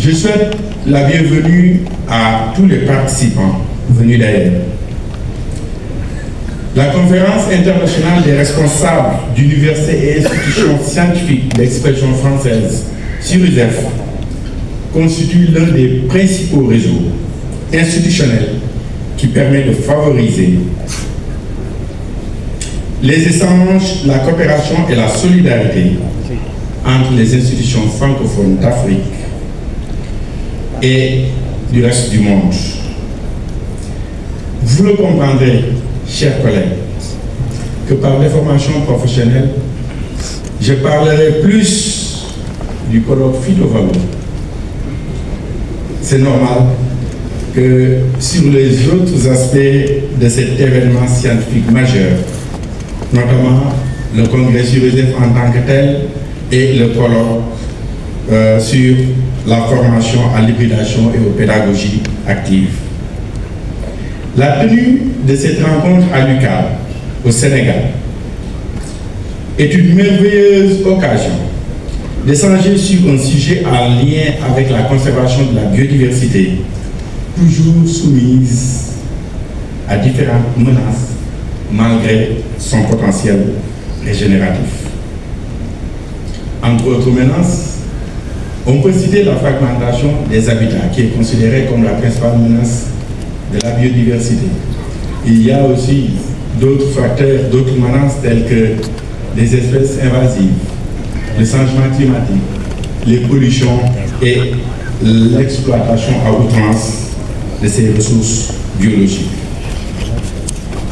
Je souhaite la bienvenue à tous les participants venus d'ailleurs. La conférence internationale des responsables d'universités et institutions scientifiques d'expression française sur USEF constitue l'un des principaux réseaux institutionnels qui permet de favoriser les échanges, la coopération et la solidarité entre les institutions francophones d'Afrique et du reste du monde. Vous le comprendrez, chers collègues, que par des formations professionnelles, je parlerai plus du colloque Phytovalo. C'est normal que sur les autres aspects de cet événement scientifique majeur, notamment le congrès sur USEF en tant que tel et le colloque sur la formation à l'hybridation et aux pédagogies actives. La tenue de cette rencontre à l'UCAD, au Sénégal, est une merveilleuse occasion d'échanger sur un sujet en lien avec la conservation de la biodiversité, toujours soumise à différentes menaces malgré son potentiel régénératif. Entre autres menaces, on peut citer la fragmentation des habitats, qui est considérée comme la principale menace de la biodiversité. Il y a aussi d'autres facteurs, d'autres menaces telles que les espèces invasives, le changement climatique, les pollutions et l'exploitation à outrance de ces ressources biologiques.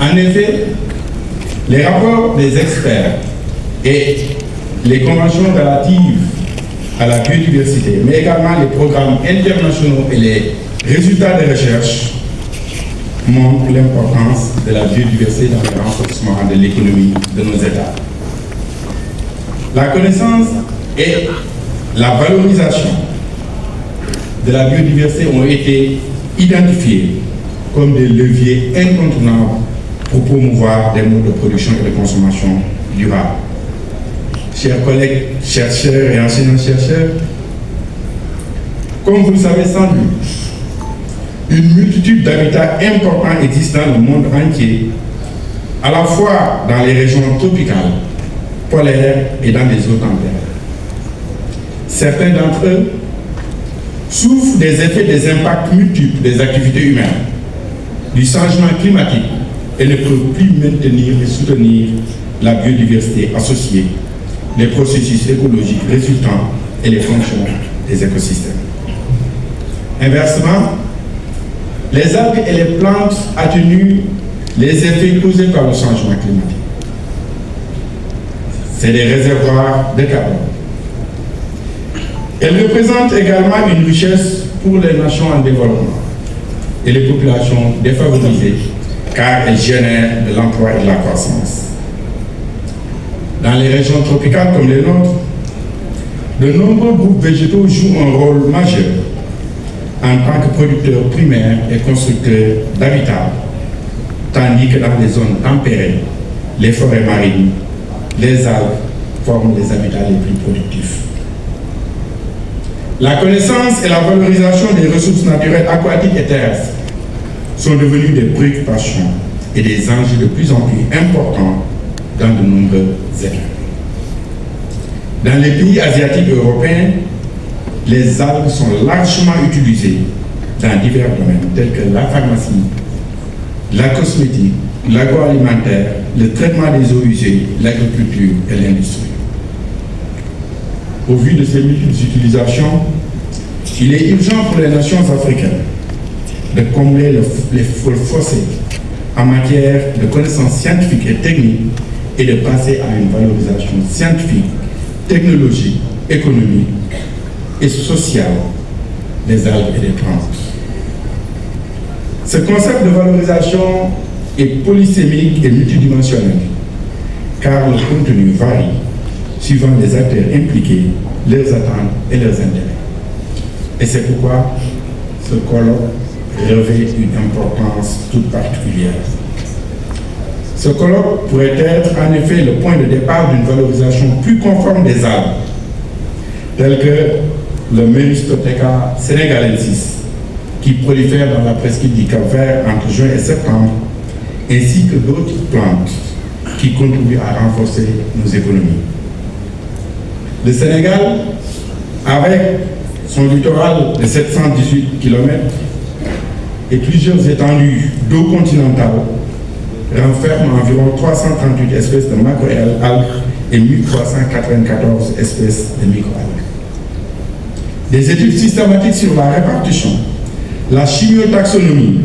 En effet, les rapports des experts et les conventions relatives à la biodiversité, mais également les programmes internationaux et les résultats des recherches montrent l'importance de la biodiversité dans le renforcement de l'économie de nos États. La connaissance et la valorisation de la biodiversité ont été identifiés comme des leviers incontournables pour promouvoir des modes de production et de consommation durables. Chers collègues, chercheurs et enseignants-chercheurs, comme vous le savez sans doute, une multitude d'habitats importants existent dans le monde entier, à la fois dans les régions tropicales, polaires et dans les eaux tempérées. Certains d'entre eux souffrent des effets des impacts multiples des activités humaines, du changement climatique et ne peuvent plus maintenir et soutenir la biodiversité associée, les processus écologiques résultants et les fonctions des écosystèmes. Inversement, les algues et les plantes atténuent les effets causés par le changement climatique. C'est des réservoirs de carbone. Elles représentent également une richesse pour les nations en développement et les populations défavorisées, car elles génèrent de l'emploi et de la croissance. Dans les régions tropicales comme les nôtres, de nombreux groupes végétaux jouent un rôle majeur en tant que producteurs primaires et constructeurs d'habitats, tandis que dans les zones tempérées, les forêts marines, les algues forment les habitats les plus productifs. La connaissance et la valorisation des ressources naturelles aquatiques et terrestres sont devenues des préoccupations et des enjeux de plus en plus importants dans de nombreux États. Dans les pays asiatiques et européens, les algues sont largement utilisées dans divers domaines tels que la pharmacie, la cosmétique, l'agroalimentaire, le traitement des eaux usées, l'agriculture et l'industrie. Au vu de ces multiples utilisations, il est urgent pour les nations africaines de combler les fossés en matière de connaissances scientifiques et techniques et de passer à une valorisation scientifique, technologique, économique et sociale des algues et des plantes. Ce concept de valorisation est polysémique et multidimensionnel, car le contenu varie suivant les acteurs impliqués, leurs attentes et leurs intérêts. Et c'est pourquoi ce colloque revêt une importance toute particulière. Ce colloque pourrait être en effet le point de départ d'une valorisation plus conforme des algues, telles que le Meristoteca senegalensis, qui prolifère dans la presqu'île du Cap-Vert entre juin et septembre, ainsi que d'autres plantes qui contribuent à renforcer nos économies. Le Sénégal, avec son littoral de 718 km et plusieurs étendues d'eau continentale, renferme environ 338 espèces de macroalgues et 1394 espèces de microalgues. Des études systématiques sur la répartition, la chimiotaxonomie,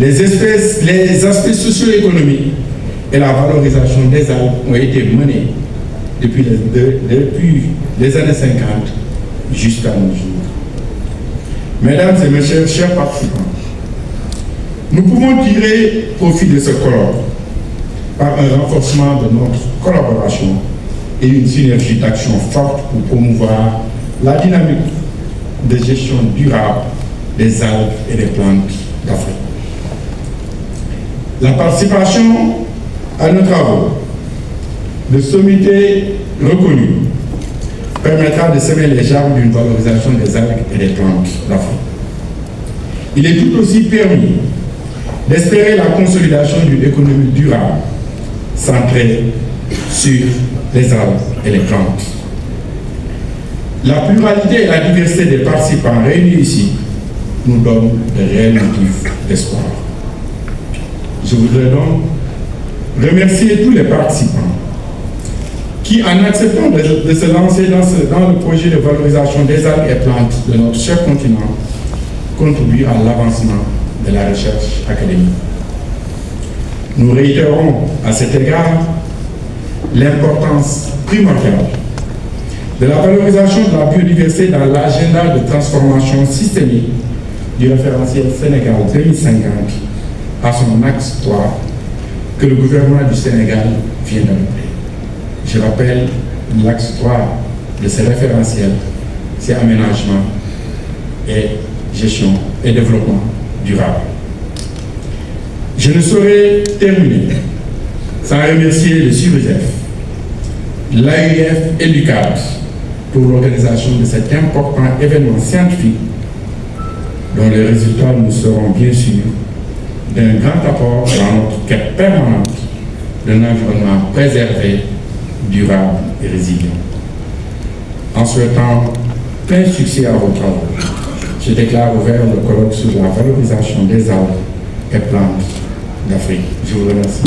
les aspects socio-économiques et la valorisation des algues ont été menées depuis les années 50 jusqu'à nos jours. Mesdames et messieurs, chers participants, nous pouvons tirer profit de ce colloque par un renforcement de notre collaboration et une synergie d'action forte pour promouvoir la dynamique de gestion durable des algues et des plantes d'Afrique. La participation à nos travaux de sommité reconnue permettra de semer les germes d'une valorisation des algues et des plantes d'Afrique. Il est tout aussi permis d'espérer la consolidation d'une économie durable centrée sur les algues et les plantes. La pluralité et la diversité des participants réunis ici nous donnent de réels motifs d'espoir. Je voudrais donc remercier tous les participants qui, en acceptant de se lancer dans le projet de valorisation des algues et plantes de notre cher continent, contribuent à l'avancement de la recherche académique. Nous réitérons à cet égard l'importance primordiale de la valorisation de la biodiversité dans l'agenda de transformation systémique du référentiel Sénégal 2050 à son axe 3 que le gouvernement du Sénégal vient d'adopter. Je rappelle l'axe 3 de ce référentiel, c'est aménagement et gestion et développement durable. Je ne saurais terminer sans remercier le SURESEF, l'AUF et l'UCAD pour l'organisation de cet important événement scientifique dont les résultats nous seront bien sûr d'un grand apport dans notre quête permanente d'un environnement préservé, durable et résilient. En souhaitant plein succès à vos travaux, je déclare ouvert le colloque sur la valorisation des arbres et plantes d'Afrique. Je vous remercie.